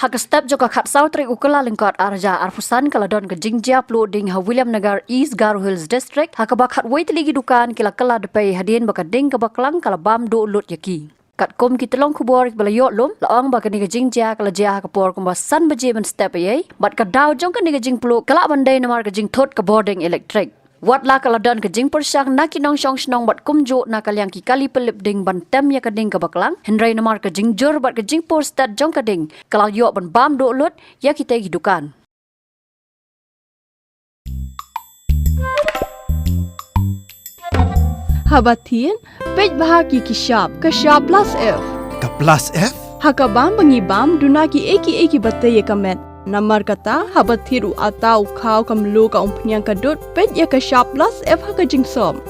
hak step joka khat sautri ukala lengkot arja arfusan kaladon ke jingjia Bording ha Williamnagar East Garo Hills District hak bakhat wait lagi Dukan kila kala depai hadien bakading ke baklang kala bam do lut yaki. Kat kom kita long kubor bala yok lom laong bakani ke jingjia kala jia kapor kumbasan baje ben step ayai bat ka daw jong ka ni ke jing plu kala bandai namar ke jing Thud ke Bording electric. Wat la kaladon ke jing persang na kinong shong snong bat kumjo na kalyang ki kali pelip ding ban tem ya kading ke baklang henrai namar ke jing jur bat ke jing postat jong kading kalau yok ban bam do lut ya kita hidukan. Habatin pej bahagi ki sharp plus F Ka plus F? hakabam bangi bam duna ki eki batai kamet namar kata habatiru atau kau kamlu ka umpnyang kadut pej ya ka sharp plus F haka jingsom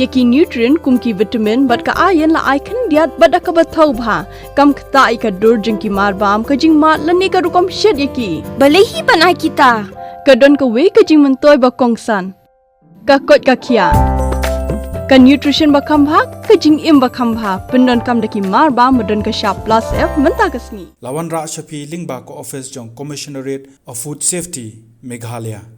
yaki nutrient kum ki vitamin bat ka iron la ai kan diat bat ka bathau bha kam kta i ka dur jing ki mar bam ka jing mat lani ka rukom shed yaki balehi banai kita kadon ka we ka jing mentoy ba kongsan ka kot ka kia ka nutrition ba khambha ka jing im ba khambha pendon kam daki mar ba modon ka sharp plus F menta kasni Lawan Ra Shafi Lingba ko office jong Commissionerate of Food Safety Meghalaya.